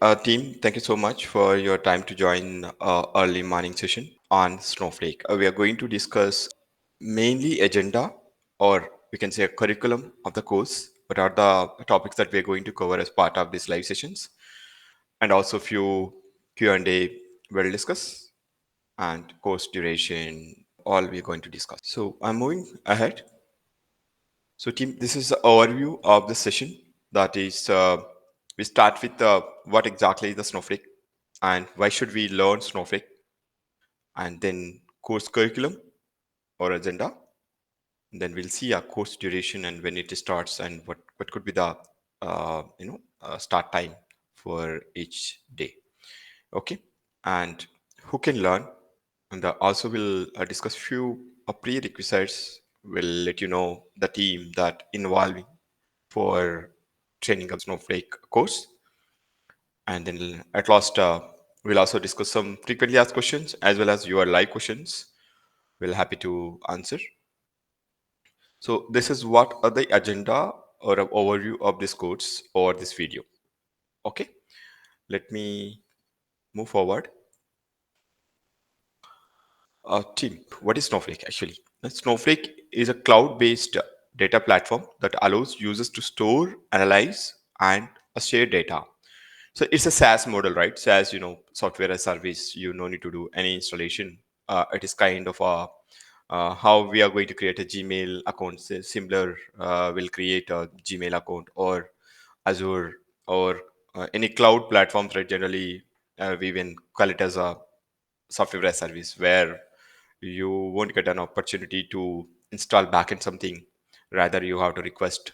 Team, thank you so much for your time to join early morning session on Snowflake. We are going to discuss mainly agenda, or we can say a curriculum of the course. What are the topics that we are going to cover as part of these live sessions, and also few Q&A we'll discuss, and course duration. All we are going to discuss. So I'm moving ahead. So, team, this is the overview of the session. That is, we start with what exactly is the Snowflake and why should we learn Snowflake, and then course curriculum or agenda. And then we'll see a course duration and when it starts and what could be the start time for each day. Okay, and who can learn, and also we'll discuss few prerequisites. We'll let you know the team that involving for training a Snowflake course. And then at last, we'll also discuss some frequently asked questions as well as your live questions. We'll happy to answer. So this is what are the agenda or an overview of this course or this video. Okay, let me move forward. Team, what is Snowflake actually? Snowflake is a cloud-based data platform that allows users to store, analyze, and share data. So it's a SaaS model, right? SaaS, software as service. You no need to do any installation. It is kind of a how we are going to create a Gmail account. Similar, will create a Gmail account or Azure or any cloud platforms, right? Generally, we even call it as a software as service where you won't get an opportunity to install backend something. Rather, you have to request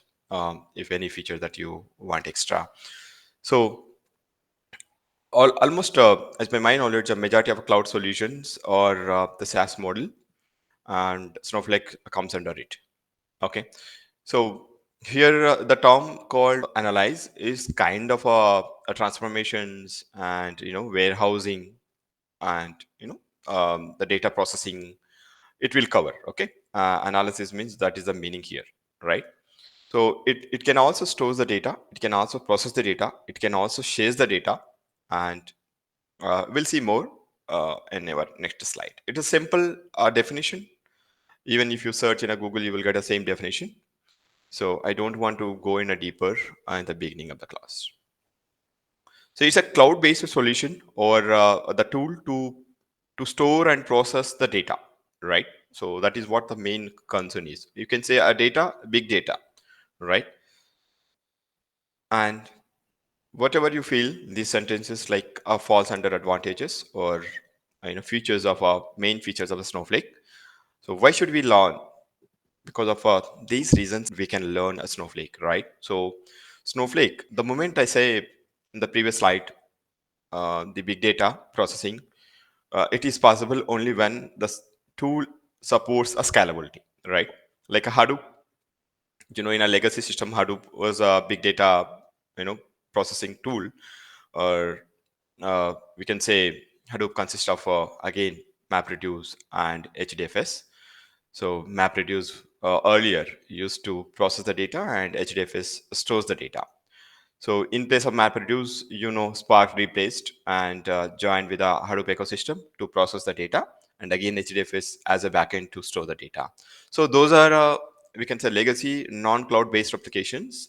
if any feature that you want extra. So almost, as by my knowledge, a majority of cloud solutions or the SaaS model, and Snowflake comes under it. Okay, so here the term called analyze is kind of a transformations and warehousing and the data processing. It will cover. Okay, analysis means that is the meaning here, right? So it can also store the data, it can also process the data, it can also share the data, and we'll see more in our next slide. It is simple definition. Even if you search in a Google, you will get the same definition. So I don't want to go in a deeper in the beginning of the class. So it's a cloud-based solution or the tool to store and process the data, right? So that is what the main concern is. You can say a data, big data, right? And whatever you feel, these sentences like falls under advantages or features of main features of the Snowflake. So why should we learn? Because of these reasons we can learn a Snowflake, right? So Snowflake, the moment I say in the previous slide, the big data processing, it is possible only when the tool supports a scalability, right? Like a Hadoop, in a legacy system, Hadoop was a big data you know processing tool, or we can say Hadoop consists of again MapReduce and HDFS. So MapReduce earlier used to process the data and HDFS stores the data. So in place of MapReduce, Spark replaced and joined with a Hadoop ecosystem to process the data, and again HDFS as a backend to store the data. So those are we can say legacy non-cloud based applications.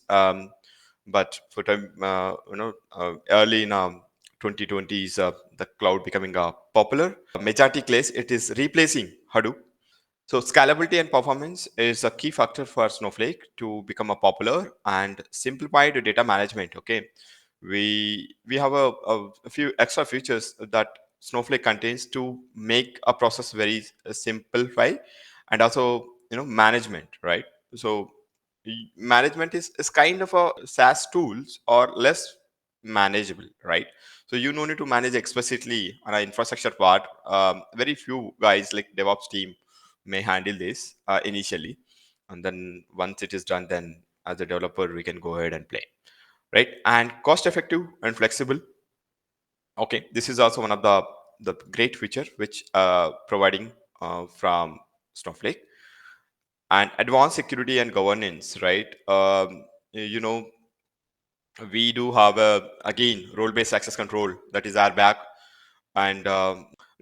But for time, early in 2020s, the cloud becoming popular. Majority case it is replacing Hadoop. So scalability and performance is a key factor for Snowflake to become a popular and simplified data management. Okay, we have a few extra features that Snowflake contains to make a process very simplify, and also management, right? So management is kind of a SaaS tools or less manageable, right? So you no need to manage explicitly on an infrastructure part. Very few guys like DevOps team may handle this initially, and then once it is done, then as a developer we can go ahead and play, right? And cost effective and flexible. Okay, this is also one of the great feature which providing from Snowflake. And advanced security and governance, right? you know We do have a, again, role-based access control, that is airbag, and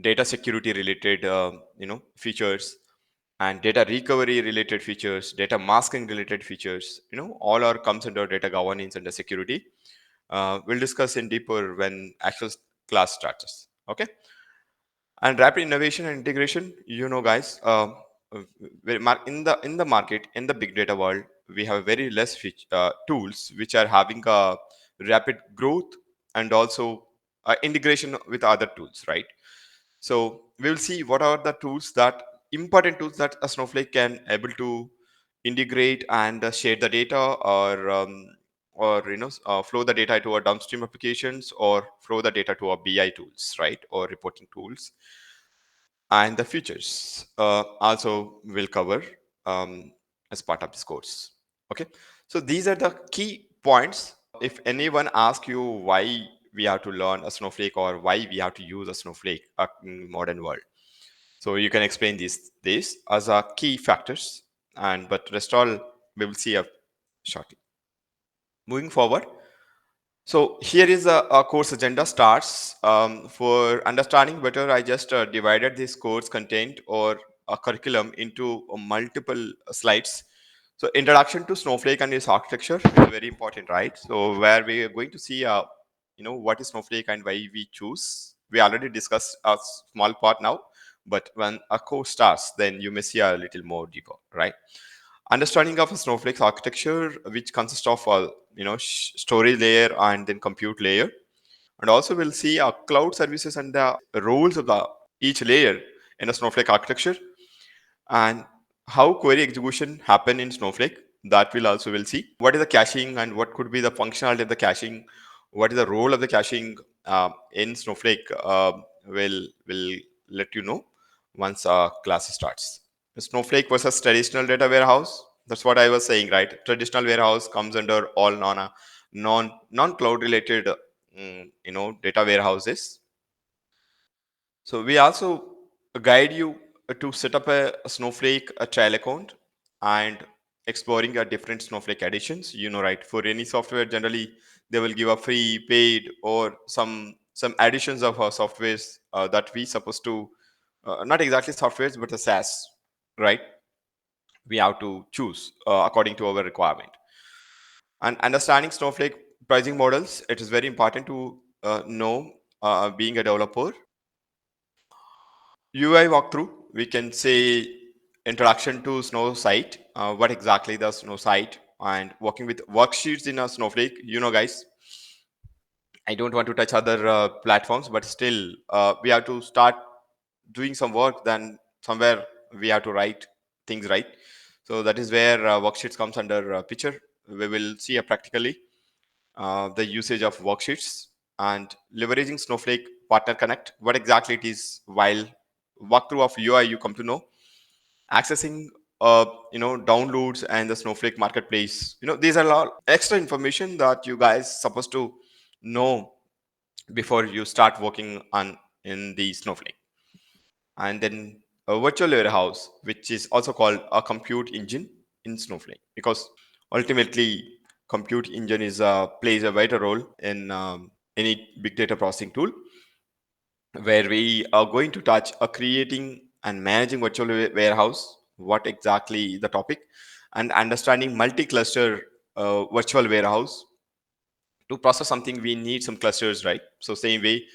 data security related features, and data recovery related features, data masking related features, all are comes under data governance and the security. We'll discuss in deeper when actual class starts. Okay. And rapid innovation and integration, guys, in the market, in the big data world, we have very less tools which are having a rapid growth, and also integration with other tools, right? So we will see what are the tools, that important tools, that a Snowflake can able to integrate and share the data, or flow the data to our downstream applications, or flow the data to our BI tools, right, or reporting tools. And the features also will cover as part of this course. Okay, so these are the key points. If anyone asks you why we have to learn a Snowflake, or why we have to use a Snowflake in modern world, so you can explain this as a key factors, and but rest all we will see shortly. Moving forward, so here is a course agenda starts. For understanding better, I just divided this course content or a curriculum into multiple slides. So introduction to Snowflake and its architecture is very important, right? So where we are going to see, what is Snowflake and why we choose. We already discussed a small part now, but when a course starts, then you may see a little more deeper, right? Understanding of a Snowflake's architecture, which consists of a storage layer and then compute layer, and also we'll see our cloud services and the roles of the each layer in a Snowflake architecture, and how query execution happen in Snowflake. That will also will see what is the caching and what could be the functionality of the caching, what is the role of the caching in Snowflake. Will let you know once class starts. Snowflake versus traditional data warehouse. That's what I was saying, right? Traditional warehouse comes under all non cloud related data warehouses. So we also guide you to set up a Snowflake a trial account, and exploring a different Snowflake editions. Right? For any software, generally they will give a free, paid, or some additions of our softwares that we supposed to, not exactly softwares but a SaaS, right? We have to choose according to our requirement. And understanding Snowflake pricing models, it is very important to know, being a developer. UI walkthrough, we can say introduction to Snow site, what exactly the Snow site, and working with worksheets in a Snowflake. Guys, I don't want to touch other platforms, but still, we have to start doing some work. Then somewhere we have to write things, right? So that is where worksheets comes under picture. We will see practically the usage of worksheets, and leveraging Snowflake Partner Connect, what exactly it is, while walkthrough of UI you come to know, accessing downloads and the Snowflake marketplace. These are all extra information that you guys supposed to know before you start working on in the Snowflake. And then a virtual warehouse, which is also called a compute engine in Snowflake, because ultimately compute engine is plays a vital role in any big data processing tool, where we are going to touch creating and managing virtual warehouse, what exactly the topic, and understanding multi-cluster virtual warehouse. To process something, we need some clusters, right? So same way,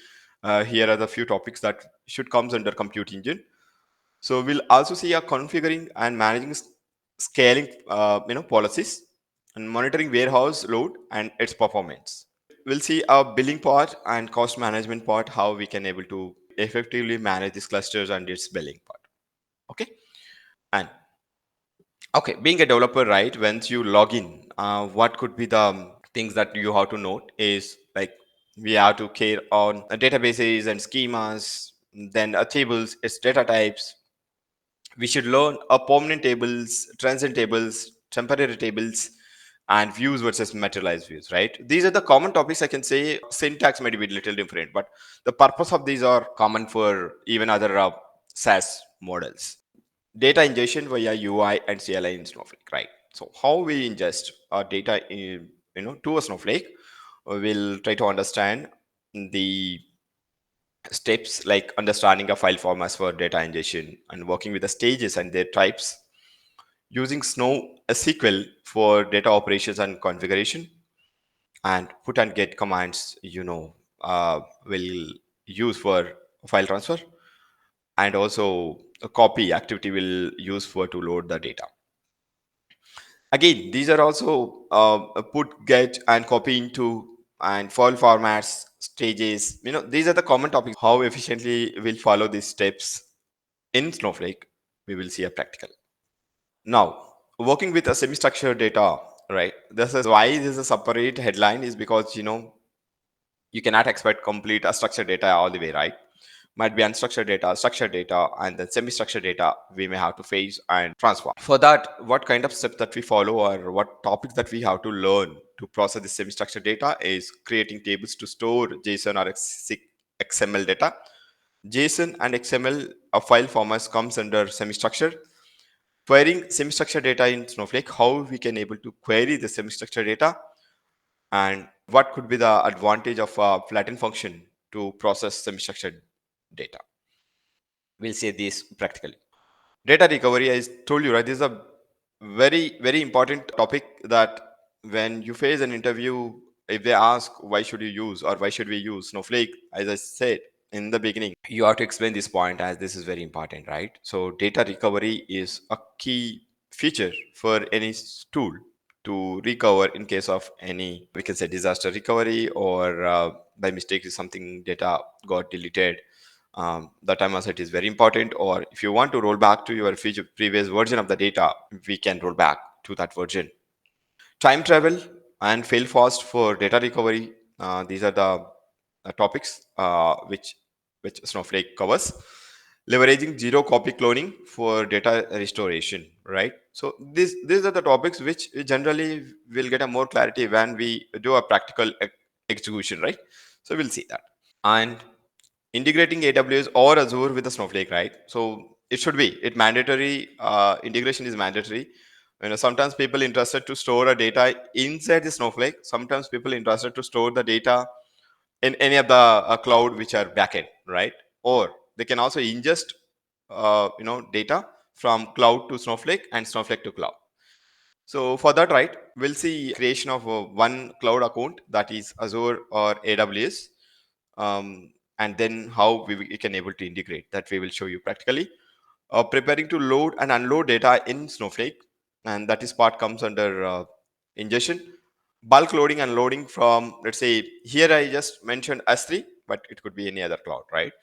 here are the few topics that should comes under compute engine. So we'll also see a configuring and managing scaling policies, and monitoring warehouse load and its performance. We'll see a billing part and cost management part, how we can able to effectively manage these clusters and its billing part. Okay. And okay, being a developer, right, once you log in, what could be the things that you have to note is like, we have to care on databases and schemas, then tables, its data types. We should learn a permanent tables, transient tables, temporary tables, and views versus materialized views, right? These are the common topics. I can say syntax might be a little different, but the purpose of these are common for even other SaaS models. Data ingestion via UI and CLI in Snowflake, right? So how we ingest our data to a Snowflake. we'll try to understand the steps like understanding a file formats for data ingestion and working with the stages and their types, using Snow SQL for data operations and configuration, and put and get commands, will use for file transfer, and also a copy activity will use for to load the data. Again, these are also put, get, and copy into and file formats, stages. These are the common topics. How efficiently we'll follow these steps in Snowflake, we will see a practical. Now, working with a semi-structured data, right? This is why this is a separate headline, is because you cannot expect complete structured data all the way, right? Might be unstructured data, structured data, and then semi-structured data we may have to face and transform. For that, what kind of steps that we follow or what topics that we have to learn to process this semi-structured data is creating tables to store JSON or XML data. JSON and XML file formats comes under semi-structured. Querying semi-structured data in Snowflake, how we can able to query the semi-structured data, and what could be the advantage of a flatten function to process semi-structured data. We'll say this practically. Data recovery, I told you, right? This is a very, very important topic that when you face an interview, if they ask why should you use or why should we use Snowflake, as I said in the beginning, you have to explain this point as this is very important, right? So data recovery is a key feature for any tool to recover in case of any, we can say, disaster recovery, or by mistake something data got deleted. The time asset is very important, or if you want to roll back to your previous version of the data, we can roll back to that version. Time travel and fail fast for data recovery, these are the topics which Snowflake covers. Leveraging zero copy cloning for data restoration, right? So these are the topics which generally will get a more clarity when we do a practical execution, right? So we'll see that. And integrating AWS or Azure with the Snowflake, right? So it mandatory, integration is mandatory. Sometimes people interested to store a data inside the Snowflake. Sometimes people interested to store the data in any of the cloud which are backend, right? Or they can also ingest, data from cloud to Snowflake and Snowflake to cloud. So for that, right, we'll see creation of one cloud account, that is Azure or AWS, and then how we can able to integrate that we will show you practically. Preparing to load and unload data in Snowflake, and that is part comes under ingestion. Bulk loading and loading from, let's say here I just mentioned S3, but it could be any other cloud, right?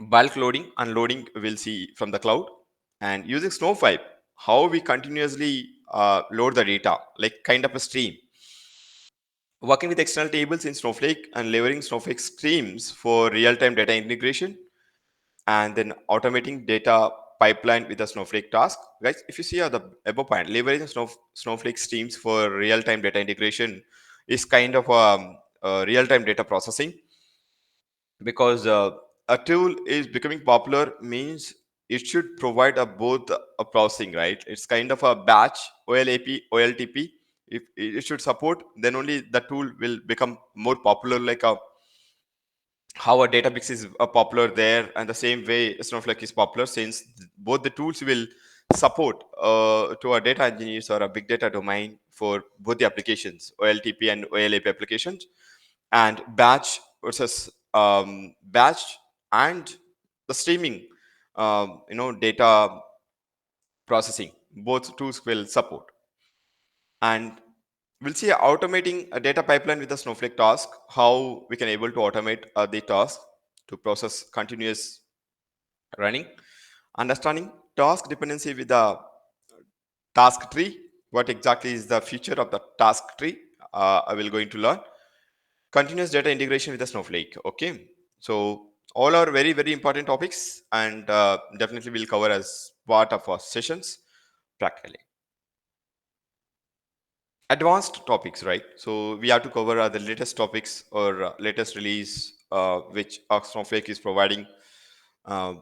Bulk loading, unloading, we'll see from the cloud. And using Snowflake, how we continuously load the data, like kind of a stream. Working with external tables in Snowflake and leveraging Snowflake streams for real-time data integration, and then automating data pipeline with a Snowflake task. Guys, if you see the above point, leveraging Snowflake streams for real-time data integration is kind of a real-time data processing, because a tool is becoming popular means it should provide a both a processing, right? It's kind of a batch OLAP, OLTP. If it should support, then only the tool will become more popular, like a how a database is popular there, and the same way Snowflake is popular, since both the tools will support to a data engineers or a big data domain for both the applications, OLTP and OLAP applications, and batch versus batch, and the streaming, data processing. Both tools will support. And we'll see automating a data pipeline with a Snowflake task, how we can able to automate the task to process continuous running. Understanding task dependency with the task tree. What exactly is the feature of the task tree? I will going to learn. Continuous data integration with the Snowflake. Okay. So all are very, very important topics, and definitely we'll cover as part of our sessions practically. Advanced topics, right? So we have to cover the latest topics or latest release which Snowflake is providing. Uh,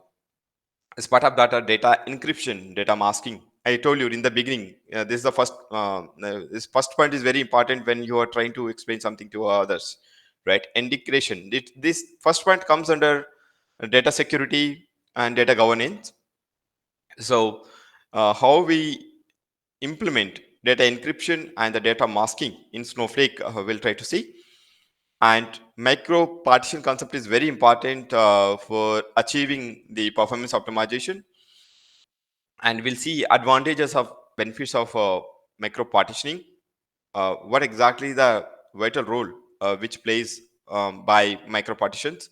as part of that, data encryption, data masking, I told you in the beginning, this is the first. This first point is very important when you are trying to explain something to others, right? Integration. This first point comes under data security and data governance. So, how we implement data encryption and the data masking in Snowflake, we'll try to see. And micro partition concept is very important for achieving the performance optimization, and we'll see advantages of benefits of micro partitioning, what exactly the vital role which plays by micro partitions,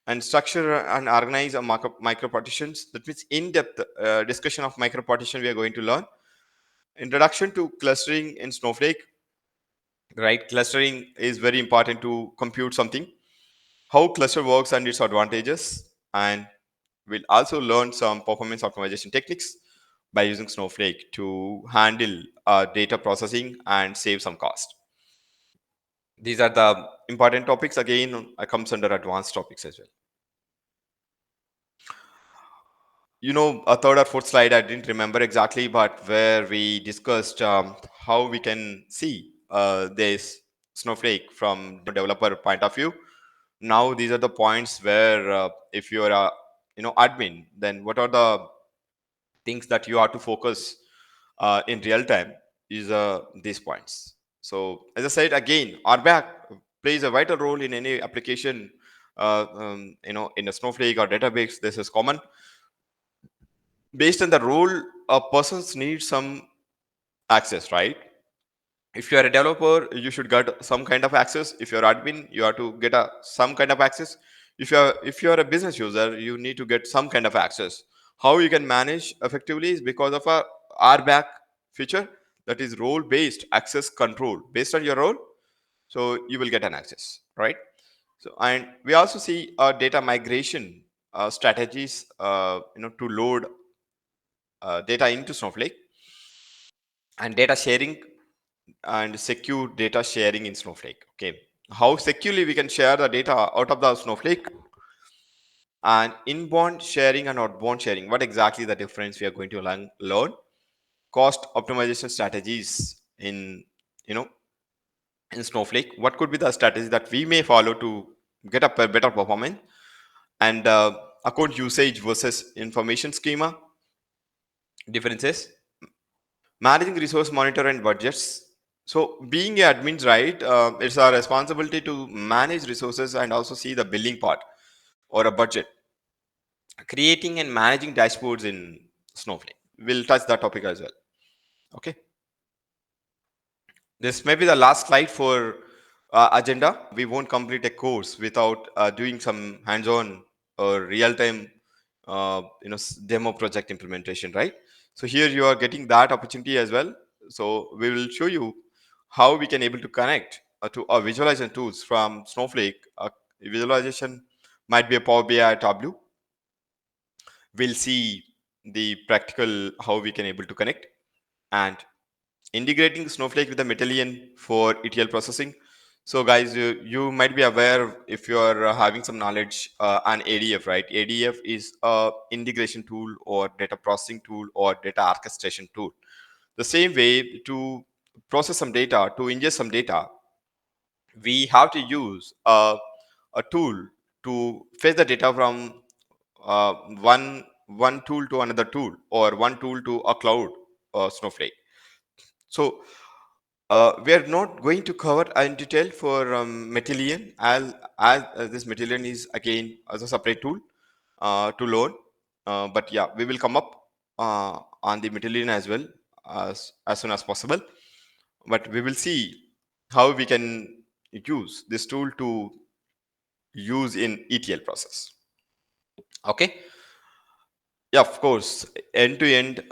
and structure and organize a micro partitions. That means in-depth discussion of micro partition we are going to learn. Introduction to clustering in Snowflake, right? Clustering is very important to compute something, how cluster works and its advantages, and we'll also learn some performance optimization techniques by using Snowflake to handle data processing and save some cost. These are the important topics. Again, comes under advanced topics as well. A third or fourth slide I didn't remember exactly, but where we discussed how we can see this Snowflake from developer point of view. Now these are the points where if you're a admin, then what are the things that you have to focus in real time is these points. So as I said again, RBAC plays a vital role in any application. In a Snowflake or database, this is common. Based on the role, a person's needs some access, right? If you are a developer, you should get some kind of access. If you're admin, you have to get some kind of access. If you're a business user, you need to get some kind of access. How you can manage effectively is because of a RBAC feature, that is role based access control. Based on your role, so you will get an access, right? So, and we also see data migration strategies to load data into Snowflake, and data sharing and secure data sharing in Snowflake. Okay, how securely we can share the data out of the Snowflake, and inbound sharing and outbound sharing. What exactly the difference we are going to learn? Cost optimization strategies in you know in Snowflake. What could be the strategy that we may follow to get a better performance? And account usage versus information schema differences, managing resource monitor and budgets. So being a admins, right, it's our responsibility to manage resources and also see the billing part or a budget, creating and managing dashboards in Snowflake. We'll touch that topic as well. Okay, this may be the last slide for agenda. We won't complete a course without doing some hands-on or real-time, demo project implementation, right? So here you are getting that opportunity as well. So we will show you how we can able to connect to our visualization tools from Snowflake. Visualization might be a Power BI, Tableau. We'll see the practical how we can able to connect, and integrating Snowflake with the Medallion for ETL processing. So guys, you might be aware, if you are having some knowledge on ADF, right? ADF is a integration tool or data processing tool or data orchestration tool. The same way, to process some data, to ingest some data, we have to use a tool to fetch the data from one tool to another tool, or one tool to a cloud Snowflake. So we are not going to cover in detail for Matillion, as this Matillion is again as a separate tool to learn. But yeah, we will come up on the Matillion as well as soon as possible. But we will see how we can use this tool to use in ETL process. Okay. Yeah, of course, end-to-end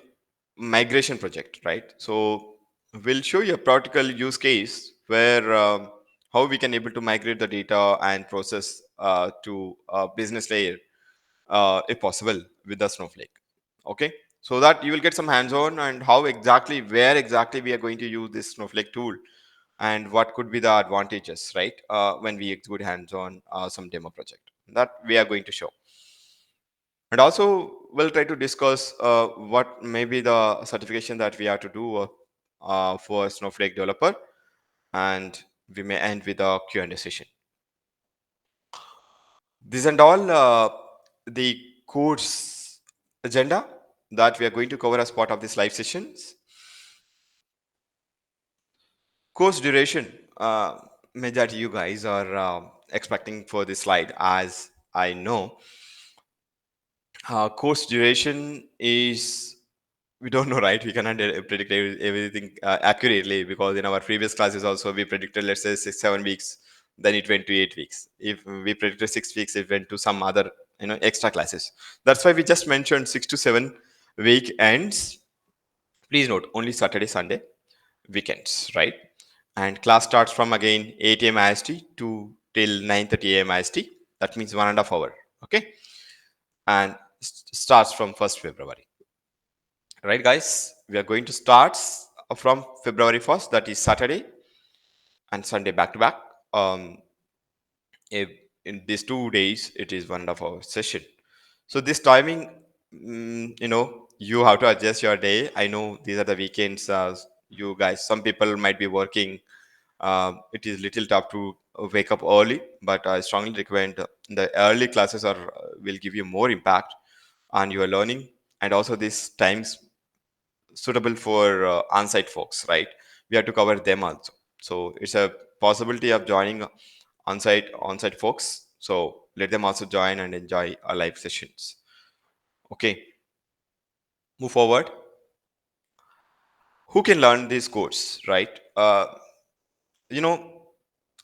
migration project, right? So we'll show you a practical use case where how we can able to migrate the data and process to a business layer, if possible, with the Snowflake. Okay, so that you will get some hands-on and how exactly, where exactly we are going to use this Snowflake tool, and what could be the advantages, right? When we execute hands-on some demo project that we are going to show. And also we'll try to discuss what may be the certification that we have to do for Snowflake developer, and we may end with a Q&A session. This and all the course agenda that we are going to cover as part of this live sessions. Course duration, majority you guys are expecting for this slide, as I know. Course duration is, we don't know, right? We cannot predict everything accurately, because in our previous classes also we predicted, let's say 6 7 weeks, then it went to 8 weeks. If we predicted 6 weeks, it went to some other extra classes. That's why we just mentioned 6 to 7 weekends. Please note, only Saturday Sunday weekends, right? And class starts from again 8 a.m. IST to till 9:30 a.m. IST. That means 1.5 hours. Okay, and starts from 1st February. Right, guys? We are going to start from February 1st, that is Saturday and Sunday back to back. If in these 2 days, it is 1.5 hour session. So this timing, you have to adjust your day. I know these are the weekends. You guys, some people might be working. It is little tough to wake up early, but I strongly recommend the early classes are will give you more impact on your learning, and also these times suitable for on-site folks, right? We have to cover them also. So it's a possibility of joining on-site folks. So let them also join and enjoy our live sessions. Okay, move forward. Who can learn this course, right? You know,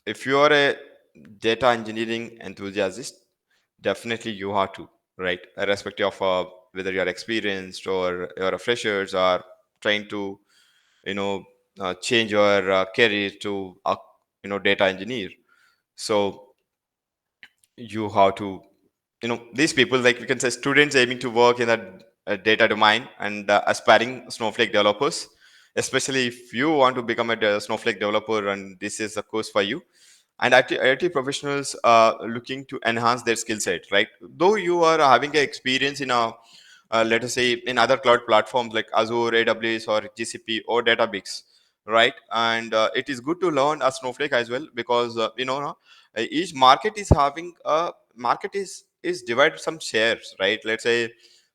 if you are a data engineering enthusiast, definitely you have to, right? Irrespective of whether you are experienced or you're a freshers or trying to you know change your career to a data engineer. So you have to, these people, like we can say, students aiming to work in a data domain and aspiring Snowflake developers, especially if you want to become a Snowflake developer, and this is a course for you. And IT professionals are looking to enhance their skill set, right? Though you are having an experience in a let us say in other cloud platforms like Azure, AWS, or GCP, or Databricks, right? And it is good to learn a Snowflake as well, because each market is having a market is divided some shares, right? Let's say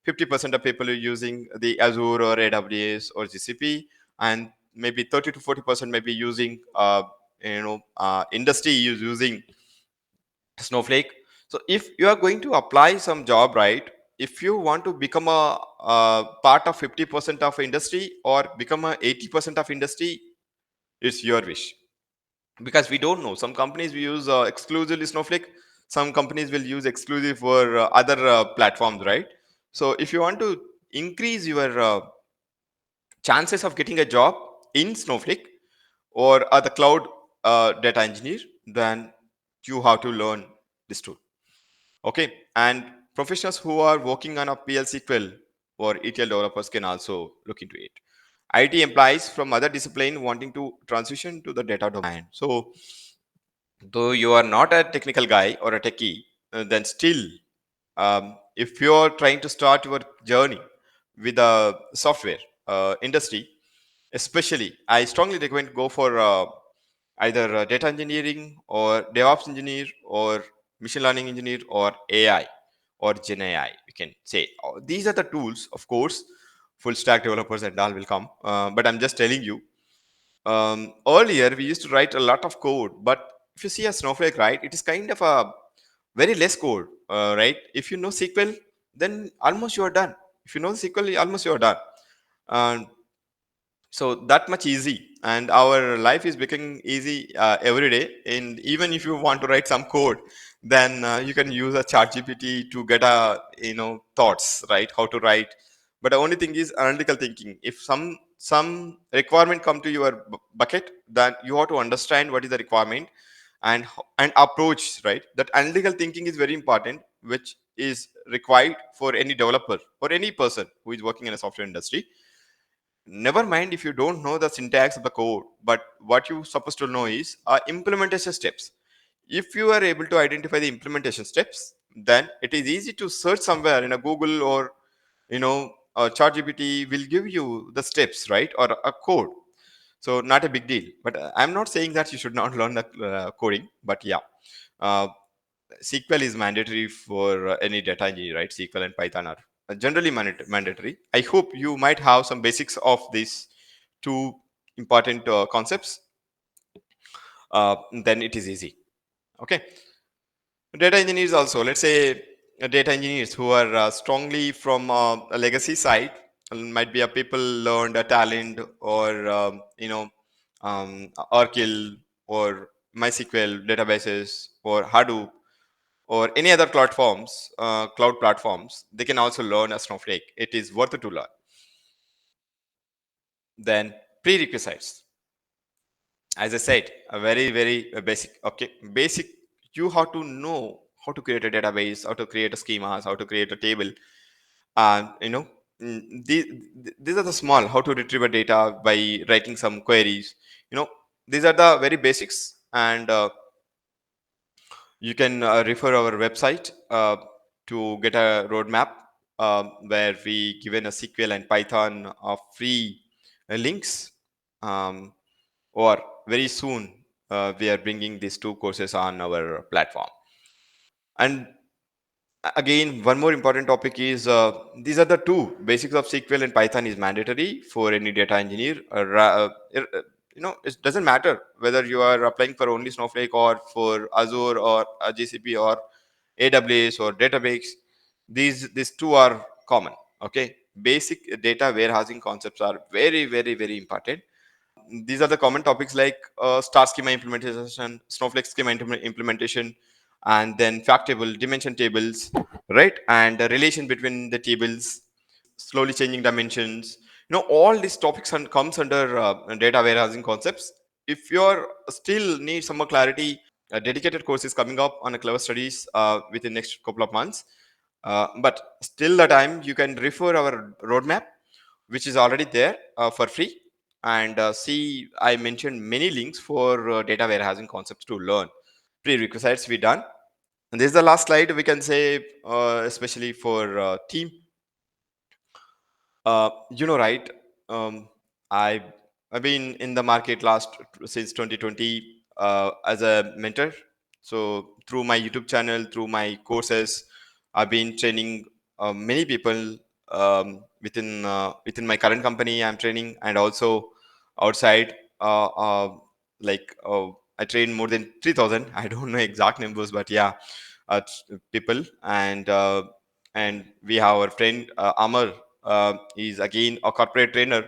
50% of people are using the Azure or AWS or GCP, and maybe 30 to 40% may be using industry is using Snowflake. So if you are going to apply some job, right? If you want to become a part of 50% of industry or become a 80% of industry, it's your wish. Because we don't know, some companies will use exclusively Snowflake, some companies will use exclusive for other platforms, right? So if you want to increase your chances of getting a job in Snowflake or the cloud data engineer, then you have to learn this tool. Okay, and professionals who are working on a PL/SQL or ETL developers can also look into it. IT employees from other discipline wanting to transition to the data domain. So though you are not a technical guy or a techie, then still, if you are trying to start your journey with the software industry, especially, I strongly recommend go for either data engineering or DevOps engineer or machine learning engineer or AI or Gen AI. We can say these are the tools. Of course, full stack developers and all will come, but I'm just telling you. Earlier, we used to write a lot of code, but if you see a Snowflake, right, it is kind of a very less code, right? If you know SQL, then almost you are done. If you know SQL, almost you are done. And so that much easy, and our life is becoming easy every day. And even if you want to write some code, then you can use a chat gpt to get a thoughts, right, how to write. But the only thing is analytical thinking. If some requirement come to your bucket, then you have to understand what is the requirement and approach, right? That analytical thinking is very important, which is required for any developer or any person who is working in a software industry. Never mind if you don't know the syntax of the code, but what you supposed to know is implementation steps. If you are able to identify the implementation steps, then it is easy to search somewhere in a Google, or ChatGPT will give you the steps, right, or a code. So not a big deal. But I'm not saying that you should not learn the coding. But yeah, uh, SQL is mandatory for any data engineer, right? SQL and Python are generally mandatory. I hope you might have some basics of these two important concepts. Then it is easy. Okay. Data engineers also, let's say data engineers who are strongly from a legacy side, might be a people learned a talent, or Oracle, or MySQL databases, or Hadoop, or any other platforms, cloud platforms. They can also learn a Snowflake. It is worth it to learn. Then prerequisites, as I said, a very basic. Okay, basic. You have to know how to create a database, how to create a schemas, how to create a table. And these are the small. How to retrieve a data by writing some queries. You know, these are the very basics. And you can refer our website to get a roadmap where we given a SQL and Python free links. Um, or very soon we are bringing these two courses on our platform. And again, one more important topic is these are the two basics of SQL and Python is mandatory for any data engineer. It doesn't matter whether you are applying for only Snowflake, or for Azure, or GCP, or AWS, or Database. These two are common. Okay, basic data warehousing concepts are very important. These are the common topics like star schema implementation, Snowflake schema implementation, and then fact table, dimension tables, right, and the relation between the tables, slowly changing dimensions. All these topics comes under data warehousing concepts. If you're still need some more clarity, a dedicated course is coming up on a Clever Studies within next couple of months. But still the time, you can refer our roadmap, which is already there for free. And see, I mentioned many links for data warehousing concepts to learn. Prerequisites we done. And this is the last slide we can say, especially for team. Right? Um, I I've been in the market last since 2020 as a mentor. So through my YouTube channel, through my courses, I've been training many people within my current company. I'm training, and also outside. Like I train more than 3,000. I don't know exact numbers, but yeah, people. And we have our friend Amar. He's again a corporate trainer.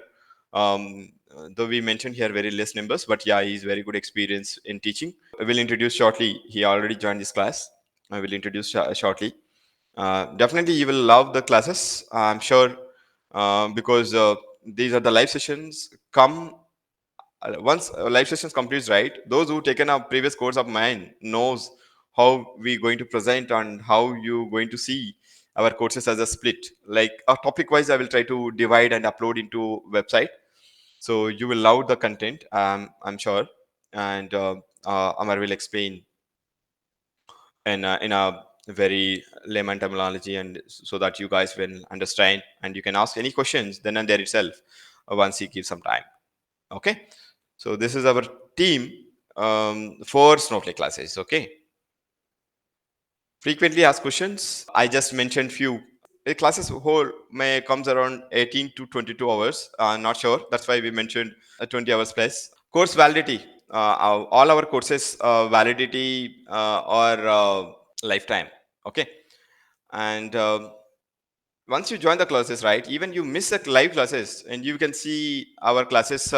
Though we mentioned here very less numbers, but yeah, he's very good experience in teaching. I will introduce shortly. He already joined this class. I will introduce shortly. Definitely, you will love the classes, I'm sure, because these are the live sessions. Come once live sessions completes, right? Those who taken a previous course of mine knows how we going to present and how you going to see our courses as a split. Like topic wise, I will try to divide and upload into website, so you will love the content. I'm sure. And Amar will explain in a very layman terminology, and so that you guys will understand, and you can ask any questions then and there itself once he gives some time. Okay, so this is our team for Snowflake classes. Okay, frequently asked questions, I just mentioned few. The classes whole may comes around 18 to 22 hours, not sure, that's why we mentioned 20 hours plus. Course validity, all our courses validity or lifetime. Okay, and once you join the classes, right, even you miss the live classes, and you can see our classes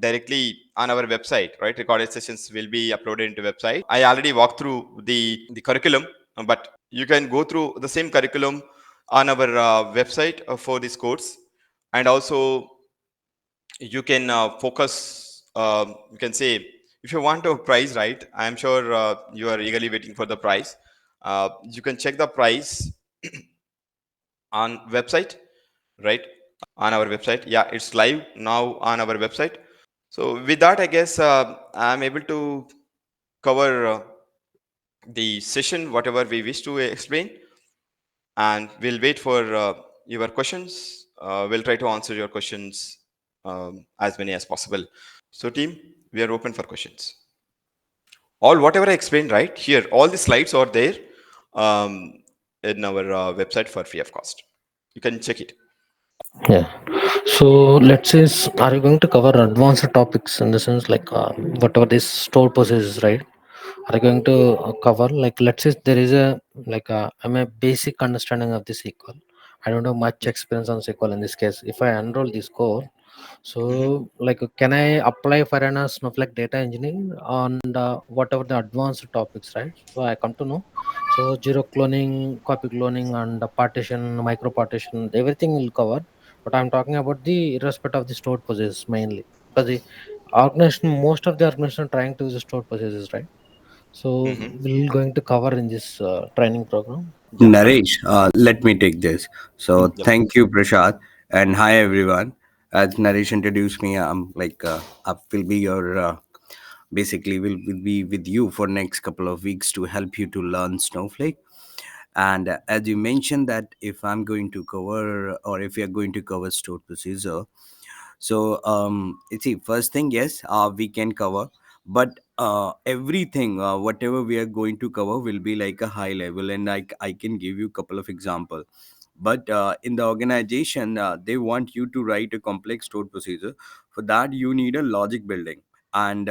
directly on our website, right? Recorded sessions will be uploaded into website. I already walked through the curriculum, but you can go through the same curriculum on our website for this course. And also you can focus, you can say, if you want a price, right, I'm sure you are eagerly waiting for the price. You can check the price on website, right, on our website. Yeah, it's live now on our website. So with that, I guess I'm able to cover the session, whatever we wish to explain, and we'll wait for your questions. We'll try to answer your questions as many as possible. So, team, we are open for questions. All whatever I explained right here, all the slides are there um, in our website for free of cost. You can check it. Yeah. So let's say, are you going to cover advanced topics in the sense like whatever this stored process, right? Are you going to cover, like, let's say there is a, like I'm a basic understanding of the SQL. I don't have much experience on SQL in this case. If I enroll this course, Mhm. so like can I apply for an Snowflake data engineering on whatever the advanced topics, right? So I come to know. So zero cloning, copy cloning, and the partition, micro partition, everything will cover. But I'm talking about the irrespective of the stored processes mainly, because the organization, most of the organization are trying to use the stored processes, right? So Mhm. we're going to cover in this training program generally. Naresh, let me take this. So, Yep. thank you, Prashad, and hi everyone. As Naresh introduced me, I will be your basically will be with you for next couple of weeks to help you to learn Snowflake. And as you mentioned that if I'm going to cover or if we are going to cover stored procedure, so you see, first thing, yes, we can cover, but everything, whatever we are going to cover, will be like a high level, and I can give you a couple of examples. But in the organization, they want you to write a complex stored procedure. For that, you need a logic building, and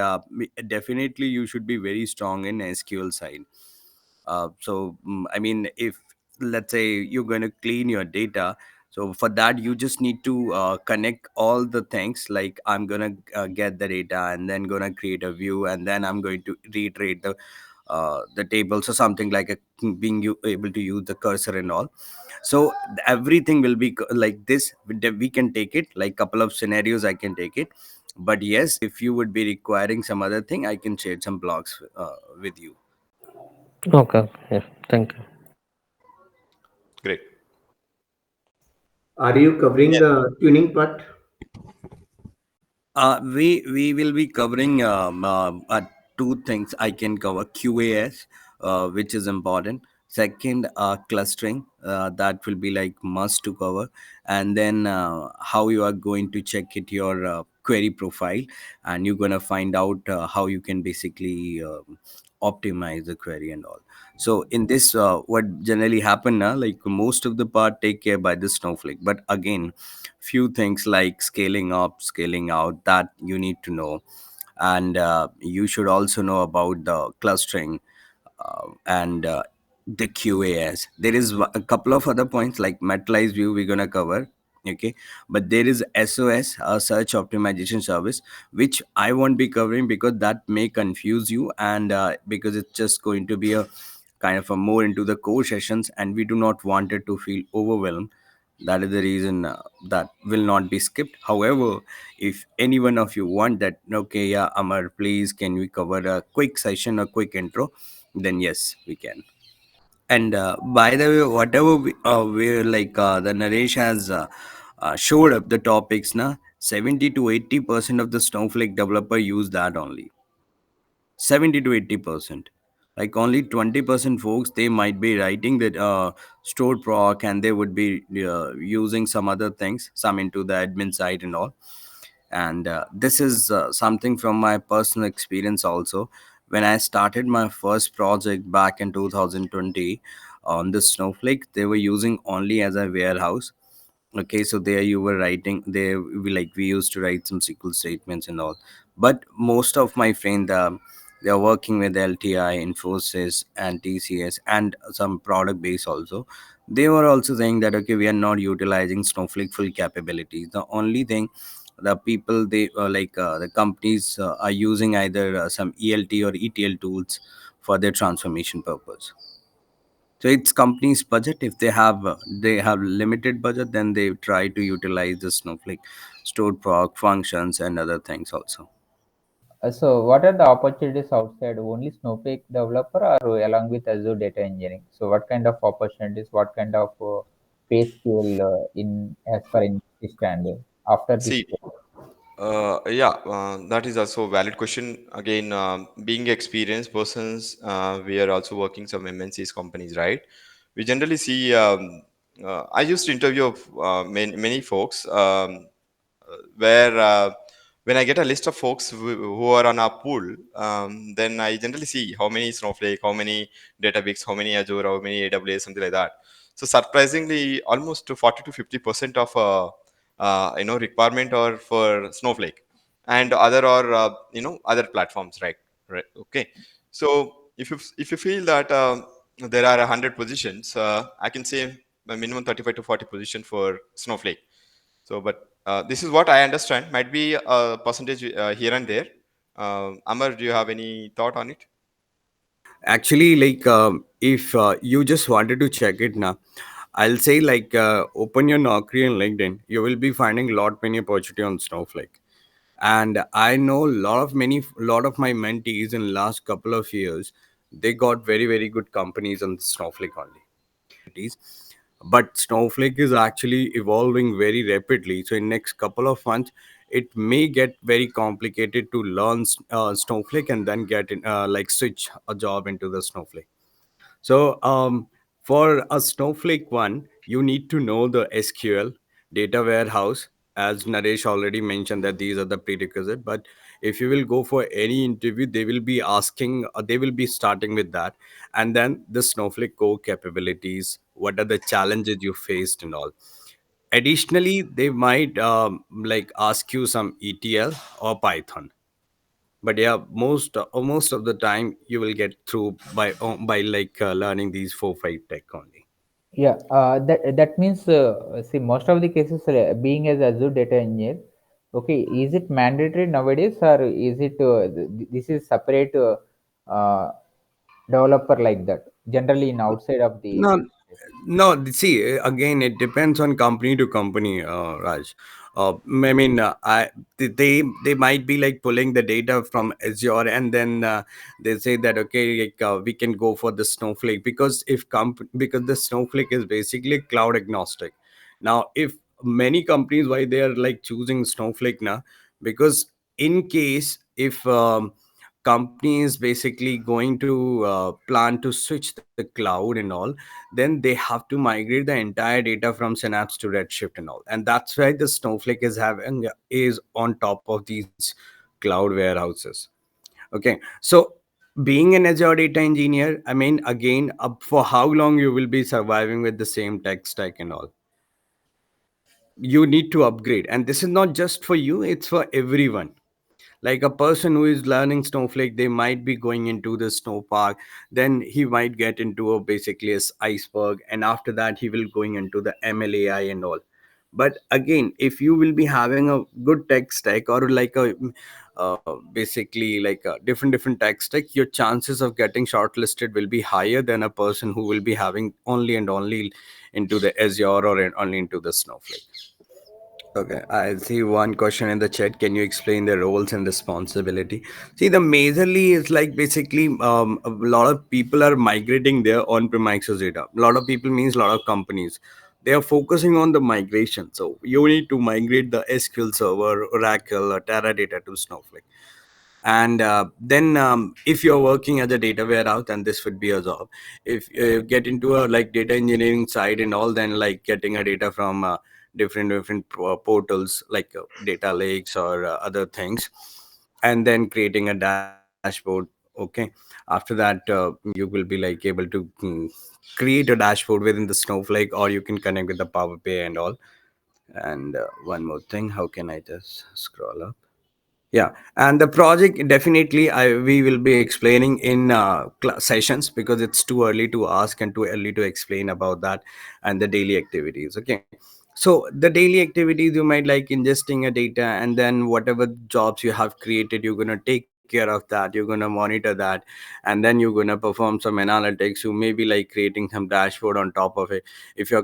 definitely you should be very strong in SQL side. I mean, if let's say you're going to clean your data, so for that you just need to connect all the things, like I'm going to get the data and then going to create a view, and then I'm going to reiterate the tables or something like a, being you able to use the cursor and all. So everything will be like this. We can take it like couple of scenarios, I can take it. But yes, if you would be requiring some other thing, I can share some blogs with you. Okay. Yeah. Thank you. Great. Are you covering Yeah. the tuning part? We will be covering two things. I can cover QAS, which is important. Second, clustering, that will be like must to cover, and then how you are going to check it your query profile, and you're gonna find out how you can basically optimize the query and all. So in this, what generally happen now, like most of the part take care by the Snowflake, but again, few things like scaling up, scaling out, that you need to know. And you should also know about the clustering, and the QAS. There is a couple of other points like metalized view we're gonna cover. Okay, but there is SOS, a search optimization service, which I won't be covering because that may confuse you, and because it's just going to be a kind of a more into the core sessions, and we do not want it to feel overwhelmed. That is the reason that will not be skipped. However, if any one of you want that, okay, yeah, Amar, please can we cover a quick session, a quick intro, then yes, we can. And by the way, whatever we like the Naresh has showed up the topics, na 70 to 80% of the Snowflake developer use that only. 70 to 80%. Like only 20% folks, they might be writing that stored proc, and they would be using some other things, some into the admin side and all. And this is something from my personal experience also. When I started my first project back in 2020 on the Snowflake, they were using only as a warehouse. Okay, so there you were writing there, we used to write some SQL statements and all. But most of my friends, they are working with LTI, Infosys, and TCS, and some product base also. They were also saying that okay, we are not utilizing Snowflake full capabilities. The only thing, the people, they the companies are using either some ELT or ETL tools for their transformation purpose. So it's company's budget. If they have limited budget, then they try to utilize the Snowflake stored proc functions and other things also. So, what are the opportunities outside only Snowflake developer or along with Azure data engineering? So, what kind of opportunities, what kind of pay scale in as per industry standard after this See, course? Yeah, that is also a valid question. Again, being experienced persons, we are also working some MNCs companies, right? We generally see. I used to interview many folks. Where when I get a list of folks who are on our pool, then I generally see how many Snowflake, how many Databricks, how many Azure, how many AWS, something like that. So surprisingly, almost to 40 to 50% of requirement are for Snowflake, and other or other platforms, right? Right. Okay. So if you feel that there are 100 positions, I can say a minimum 35 to 40 position for Snowflake. So, but this is what I understand. Might be a percentage here and there. Amar, do you have any thought on it? Actually, like if you just wanted to check it now, I'll say like open your Naukri and LinkedIn. You will be finding lot many opportunity on Snowflake. And I know lot of my mentees in last couple of years, they got very good companies on Snowflake only. But Snowflake is actually evolving very rapidly. So in next couple of months, it may get very complicated to learn Snowflake and then get in, like switch a job into the Snowflake. So for a Snowflake one, you need to know the SQL data warehouse. As Naresh already mentioned, that these are the prerequisite. But if you will go for any interview, they will be asking, they will be starting with that, and then the Snowflake core capabilities. What are the challenges you faced and all. Additionally, they might like ask you some ETL or Python. But yeah, most of the time you will get through by like learning these 4 5 tech only. Yeah, that means see most of the cases being as Azure data engineer. Okay, is it mandatory nowadays, or is it this is separate developer like that? Generally, in outside of the. No, no. See, again, it depends on company to company, Raj. I mean, they might be like pulling the data from Azure, and then they say that okay, like, we can go for the Snowflake because because the Snowflake is basically cloud agnostic. Now, if many companies why they are like choosing Snowflake now, because in case if company is basically going to plan to switch the cloud and all, then they have to migrate the entire data from Synapse to Redshift and all, and that's why the Snowflake is on top of these cloud warehouses. Okay, so being an Azure data engineer, I mean, again, for how long you will be surviving with the same tech stack and all, you need to upgrade, and this is not just for you, it's for everyone. Like a person who is learning Snowflake, they might be going into the snow park, then he might get into a basically iceberg, and after that he will going into the MLAI and all. But again, if you will be having a good tech stack or like a basically like a different tech stack, your chances of getting shortlisted will be higher than a person who will be having only and only into the Azure or only into the Snowflake. Okay, I see one question in the chat. Can you explain the roles and responsibility? See, the majorly is like basically a lot of people are migrating their on-premises data. A lot of people means a lot of companies. They are focusing on the migration. So you need to migrate the SQL Server, Oracle, or Teradata to Snowflake. And then if you're working as a data warehouse, then this would be a job. If you get into a like data engineering side and all, then like getting a data from different portals like data lakes or other things, and then creating a dashboard. Okay, after that you will be like able to create a dashboard within the Snowflake, or you can connect with the Power BI and all. And one more thing, how can I just scroll up? Yeah, and the project definitely we will be explaining in sessions, because it's too early to ask and too early to explain about that and the daily activities. Okay, so the daily activities, you might like ingesting a data, and then whatever jobs you have created, you're gonna take it care of that, you're going to monitor that, and then you're going to perform some analytics. You may be like creating some dashboard on top of it. If you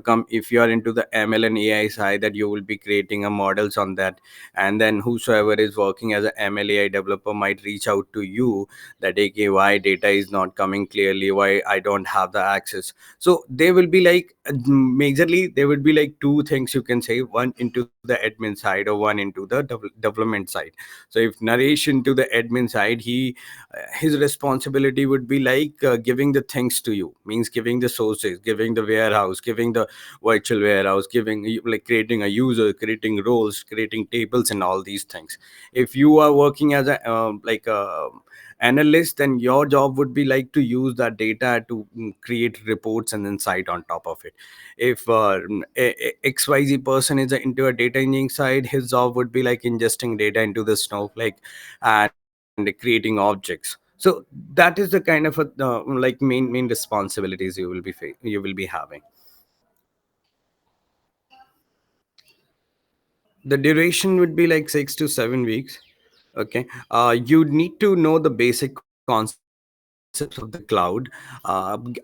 are into the ML and AI side, that you will be creating a models on that. And then whosoever is working as a ML AI developer might reach out to you that, okay, why data is not coming clearly, why I don't have the access. So there will be like majorly there would be like two things you can say, one into the admin side or one into the development side. So if Naresh into the admin side, his responsibility would be like giving the things to you, means giving the sources, giving the warehouse, giving the virtual warehouse, giving like creating a user, creating roles, creating tables and all these things. If you are working as a like a analyst, then your job would be like to use that data to create reports and insight on top of it. If XYZ person is into a data engineering side, his job would be like ingesting data into the Snowflake and creating objects. So that is the kind of a, like main responsibilities you will be having. The duration would be like 6 to 7 weeks. Okay. You need to know the basic concepts of the cloud.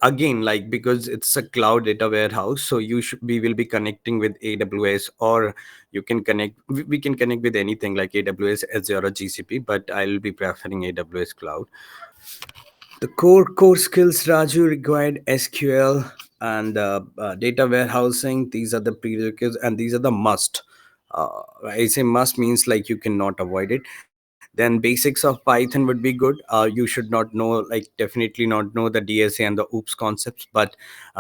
Again, like because it's a cloud data warehouse, so we will be connecting with AWS, or you can connect, we can connect with anything like AWS, Azure, or GCP, but I'll be preferring AWS cloud. The core skills, Raju, required SQL and data warehousing. These are the prerequisites and these are the must. I say must means like you cannot avoid it. Then basics of Python would be good. You should not know, like definitely not know the DSA and the OOPS concepts, but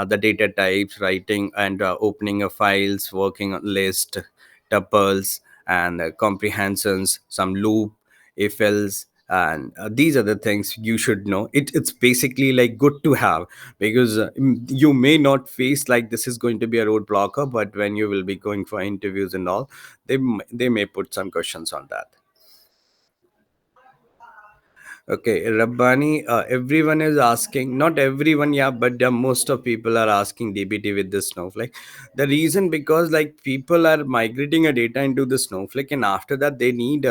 the data types, writing and opening of files, working on list, tuples, and comprehensions, some loop, if else, and these are the things you should know. It's basically like good to have, because you may not face like this is going to be a roadblocker, but when you will be going for interviews and all, they may put some questions on that. Okay, Rabbani, everyone is asking, not everyone, yeah, but most of people are asking DBT with the Snowflake. The reason because like people are migrating a data into the Snowflake, and after that they need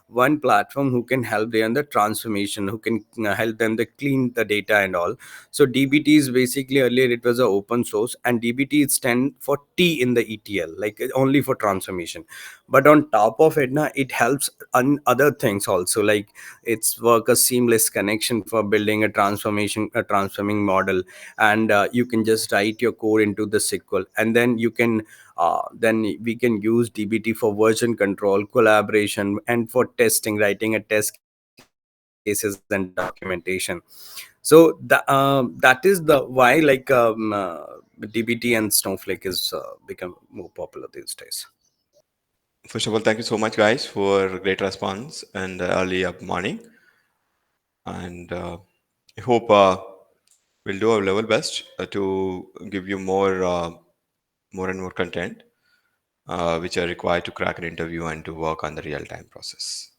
one platform who can help them the transformation, who can help them to clean the data and all. So DBT is basically, earlier it was a open source, and DBT is stand for T in the ETL, like only for transformation. But on top of it, now it helps on other things also, like it's work a seamless connection for building a transforming model. And you can just write your code into the SQL, and then you can then we can use DBT for version control, collaboration, and for testing, writing a test cases and documentation. So that is the why like DBT and Snowflake is become more popular these days. First of all, thank you so much, guys, for great response and early up morning. And I hope we'll do our level best to give you more and more content which are required to crack an interview and to work on the real time process.